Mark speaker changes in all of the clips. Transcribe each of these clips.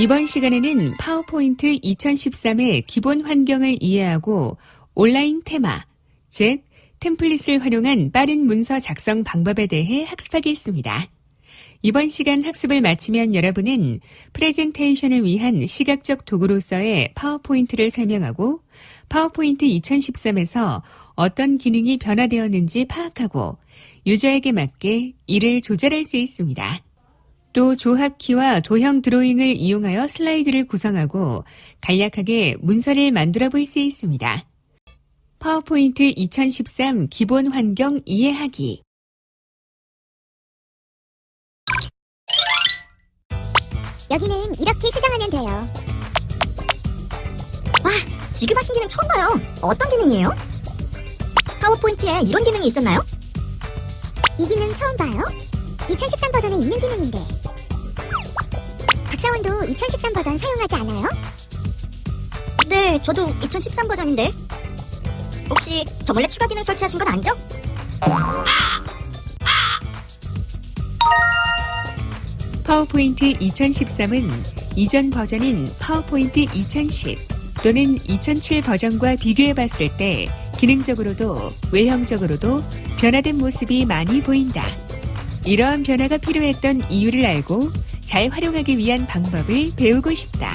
Speaker 1: 이번 시간에는 파워포인트 2013의 기본 환경을 이해하고 온라인 테마, 즉 템플릿을 활용한 빠른 문서 작성 방법에 대해 학습하겠습니다. 이번 시간 학습을 마치면 여러분은 프레젠테이션을 위한 시각적 도구로서의 파워포인트를 설명하고 파워포인트 2013에서 어떤 기능이 변화되었는지 파악하고 유저에게 맞게 이를 조절할 수 있습니다. 또 조합키와 도형 드로잉을 이용하여 슬라이드를 구성하고 간략하게 문서를 만들어 볼 수 있습니다. 파워포인트 2013 기본 환경 이해하기.
Speaker 2: 여기는 이렇게 수정하면 돼요. 와, 지급하신 기능 처음 봐요. 어떤 기능이에요? 파워포인트에 이런 기능이 있었나요? 이 기능 처음 봐요. 2013 버전에 있는 기능인데. 박사원도 2013 버전 사용하지 않아요? 네, 저도 2013 버전인데. 혹시 저 몰래 추가 기능 설치하신 건 아니죠?
Speaker 1: 파워포인트 2013은 이전 버전인 파워포인트 2010 또는 2007 버전과 비교해 봤을 때 기능적으로도 외형적으로도 변화된 모습이 많이 보인다. 이러한 변화가 필요했던 이유를 알고 잘 활용하기 위한 방법을 배우고 싶다.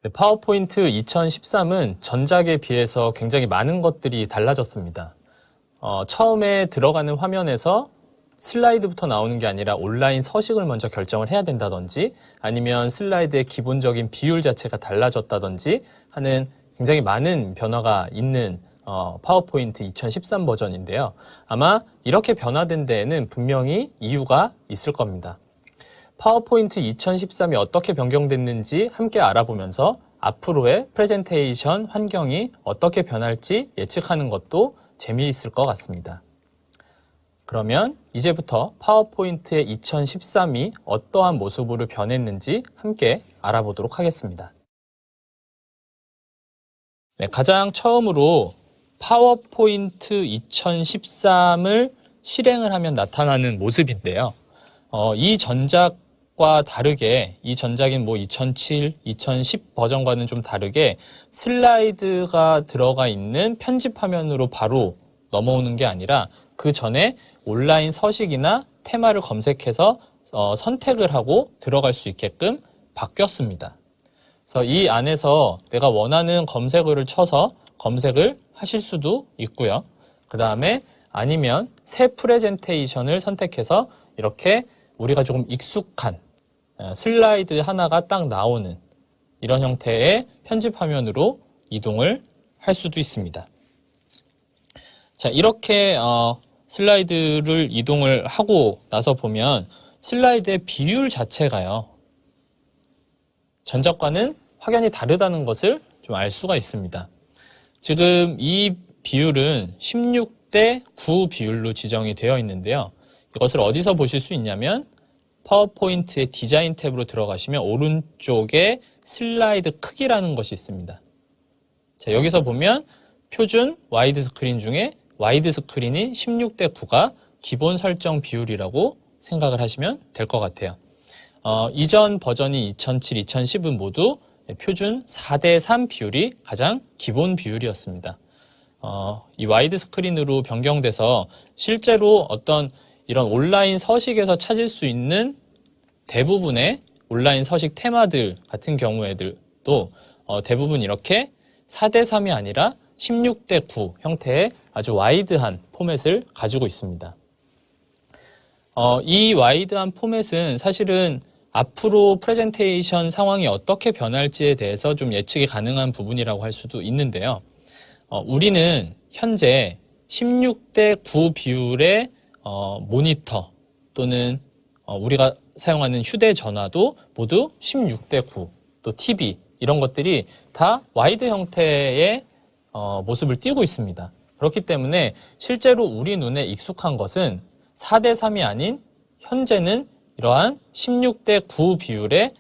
Speaker 3: 네, 파워포인트 2013은 전작에 비해서 굉장히 많은 것들이 달라졌습니다. 처음에 들어가는 화면에서 슬라이드부터 나오는 게 아니라 온라인 서식을 먼저 결정을 해야 된다든지 아니면 슬라이드의 기본적인 비율 자체가 달라졌다든지 하는 굉장히 많은 변화가 있는 파워포인트 2013 버전인데요. 아마 이렇게 변화된 데에는 분명히 이유가 있을 겁니다. 파워포인트 2013이 어떻게 변경됐는지 함께 알아보면서 앞으로의 프레젠테이션 환경이 어떻게 변할지 예측하는 것도 재미있을 것 같습니다. 그러면 이제부터 파워포인트의 2013이 어떠한 모습으로 변했는지 함께 알아보도록 하겠습니다. 네, 가장 처음으로 파워포인트 2013을 실행을 하면 나타나는 모습인데요. 이 전작과 다르게, 이 전작인 2007, 2010 버전과는 좀 다르게 슬라이드가 들어가 있는 편집 화면으로 바로 넘어오는 게 아니라 그 전에 온라인 서식이나 테마를 검색해서 선택을 하고 들어갈 수 있게끔 바뀌었습니다. 그래서 이 안에서 내가 원하는 검색어를 쳐서 검색을 하실 수도 있고요. 그 다음에 아니면 새 프레젠테이션을 선택해서 이렇게 우리가 조금 익숙한 슬라이드 하나가 딱 나오는 이런 형태의 편집 화면으로 이동을 할 수도 있습니다. 자, 이렇게 슬라이드를 이동을 하고 나서 보면 슬라이드의 비율 자체가요. 전작과는 확연히 다르다는 것을 좀 알 수가 있습니다. 지금 이 비율은 16대 9 비율로 지정이 되어 있는데요. 이것을 어디서 보실 수 있냐면 파워포인트의 디자인 탭으로 들어가시면 오른쪽에 슬라이드 크기라는 것이 있습니다. 자, 여기서 보면 표준 와이드 스크린 중에 와이드 스크린이 16대 9가 기본 설정 비율이라고 생각을 하시면 될 것 같아요. 이전 버전이 2007, 2010은 모두 표준 4대 3 비율이 가장 기본 비율이었습니다. 이 와이드 스크린으로 변경돼서 실제로 어떤 이런 온라인 서식에서 찾을 수 있는 대부분의 온라인 서식 테마들 같은 경우에도 대부분 이렇게 4대 3이 아니라 16대 9 형태의 아주 와이드한 포맷을 가지고 있습니다. 이 와이드한 포맷은 사실은 앞으로 프레젠테이션 상황이 어떻게 변할지에 대해서 좀 예측이 가능한 부분이라고 할 수도 있는데요. 우리는 현재 16대 9 비율의 모니터 또는 우리가 사용하는 휴대전화도 모두 16대 9, 또 TV 이런 것들이 다 와이드 형태의 모습을 띠고 있습니다. 그렇기 때문에 실제로 우리 눈에 익숙한 것은 4대 3이 아닌 현재는 이러한 16대 9 비율의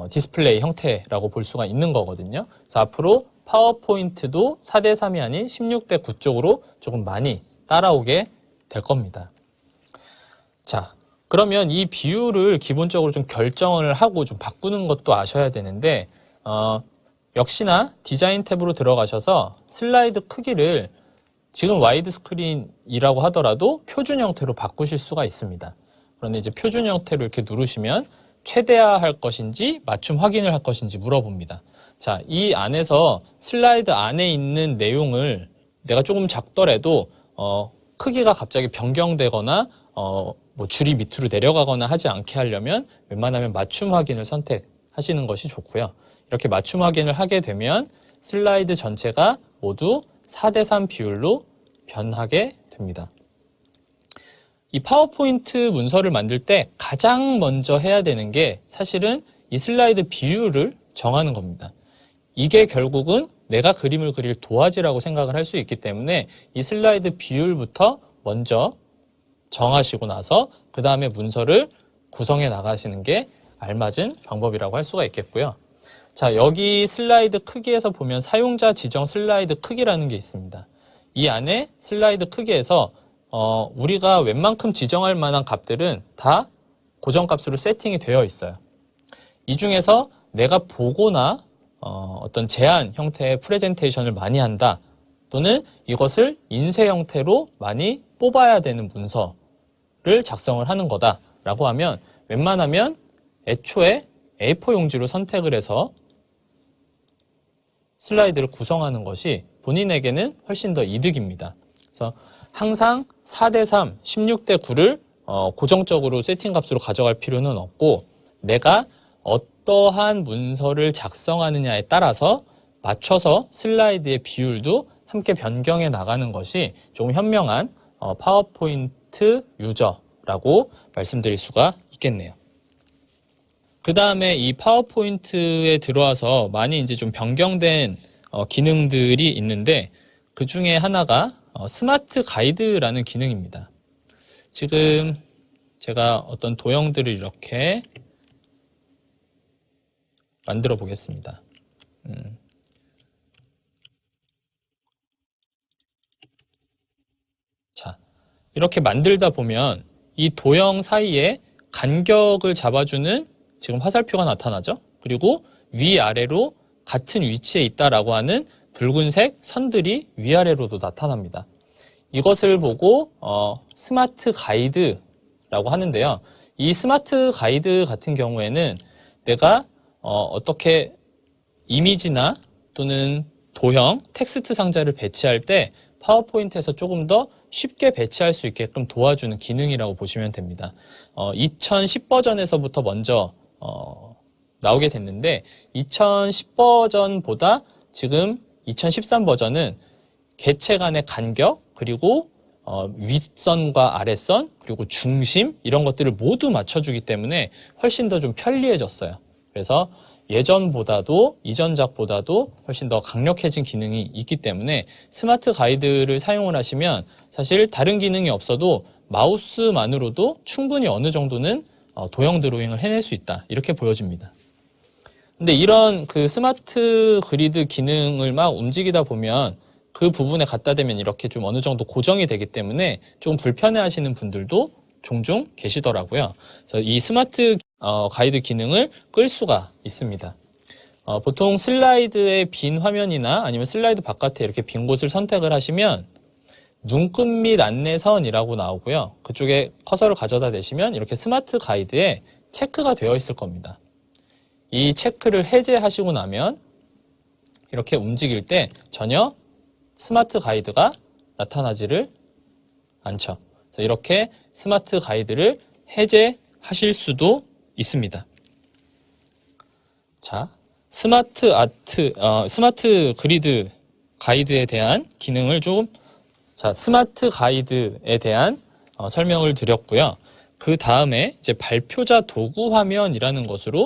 Speaker 3: 디스플레이 형태라고 볼 수가 있는 거거든요. 그래서 앞으로 파워포인트도 4대 3이 아닌 16대 9 쪽으로 조금 많이 따라오게 될 겁니다. 자, 그러면 이 비율을 기본적으로 좀 결정을 하고 좀 바꾸는 것도 아셔야 되는데, 역시나 디자인 탭으로 들어가셔서 슬라이드 크기를 지금 와이드 스크린이라고 하더라도 표준 형태로 바꾸실 수가 있습니다. 그런데 이제 표준 형태로 이렇게 누르시면 최대화할 것인지 맞춤 확인을 할 것인지 물어봅니다. 자, 이 안에서 슬라이드 안에 있는 내용을 내가 조금 작더라도 크기가 갑자기 변경되거나 뭐 줄이 밑으로 내려가거나 하지 않게 하려면 웬만하면 맞춤 확인을 선택하시는 것이 좋고요. 이렇게 맞춤 확인을 하게 되면 슬라이드 전체가 모두 4:3 비율로 변하게 됩니다. 이 파워포인트 문서를 만들 때 가장 먼저 해야 되는 게 사실은 이 슬라이드 비율을 정하는 겁니다. 이게 결국은 내가 그림을 그릴 도화지라고 생각을 할 수 있기 때문에 이 슬라이드 비율부터 먼저 정하시고 나서 그 다음에 문서를 구성해 나가시는 게 알맞은 방법이라고 할 수가 있겠고요. 자, 여기 슬라이드 크기에서 보면 사용자 지정 슬라이드 크기라는 게 있습니다. 이 안에 슬라이드 크기에서 우리가 웬만큼 지정할 만한 값들은 다 고정값으로 세팅이 되어 있어요. 이 중에서 내가 보거나 어떤 제안 형태의 프레젠테이션을 많이 한다, 또는 이것을 인쇄 형태로 많이 뽑아야 되는 문서를 작성을 하는 거다라고 하면 웬만하면 애초에 A4 용지로 선택을 해서 슬라이드를 구성하는 것이 본인에게는 훨씬 더 이득입니다. 그래서 항상 4:3, 16:9를 고정적으로 세팅 값으로 가져갈 필요는 없고, 내가 어떠한 문서를 작성하느냐에 따라서 맞춰서 슬라이드의 비율도 함께 변경해 나가는 것이 좀 현명한 파워포인트 유저라고 말씀드릴 수가 있겠네요. 그 다음에 이 파워포인트에 들어와서 많이 이제 좀 변경된 기능들이 있는데, 그 중에 하나가 스마트 가이드라는 기능입니다. 지금 제가 어떤 도형들을 이렇게 만들어 보겠습니다. 자, 이렇게 만들다 보면 이 도형 사이에 간격을 잡아주는 지금 화살표가 나타나죠? 그리고 위아래로 같은 위치에 있다라고 하는 붉은색 선들이 위아래로도 나타납니다. 이것을 보고 스마트 가이드라고 하는데요. 이 스마트 가이드 같은 경우에는 내가 어떻게 이미지나 또는 도형, 텍스트 상자를 배치할 때 파워포인트에서 조금 더 쉽게 배치할 수 있게끔 도와주는 기능이라고 보시면 됩니다. 2010 버전에서부터 먼저 나오게 됐는데, 2010 버전보다 지금 2013 버전은 객체 간의 간격, 그리고 윗선과 아랫선, 그리고 중심, 이런 것들을 모두 맞춰주기 때문에 훨씬 더 좀 편리해졌어요. 그래서 예전보다도, 이전작보다도 훨씬 더 강력해진 기능이 있기 때문에 스마트 가이드를 사용을 하시면 사실 다른 기능이 없어도 마우스만으로도 충분히 어느 정도는 도형 드로잉을 해낼 수 있다, 이렇게 보여집니다. 근데 이런 그 스마트 그리드 기능을 막 움직이다 보면 그 부분에 갖다 대면 이렇게 좀 어느 정도 고정이 되기 때문에 좀 불편해 하시는 분들도 종종 계시더라고요. 그래서 이 스마트 가이드 기능을 끌 수가 있습니다. 보통 슬라이드의 빈 화면이나 아니면 슬라이드 바깥에 이렇게 빈 곳을 선택을 하시면 눈끝 및 안내선이라고 나오고요. 그쪽에 커서를 가져다 대시면 이렇게 스마트 가이드에 체크가 되어 있을 겁니다. 이 체크를 해제하시고 나면 이렇게 움직일 때 전혀 스마트 가이드가 나타나지를 않죠. 그래서 이렇게 스마트 가이드를 해제하실 수도 있습니다. 자, 스마트 그리드 가이드에 대한 기능을 스마트 가이드에 대한 설명을 드렸고요. 그 다음에 이제 발표자 도구 화면이라는 것으로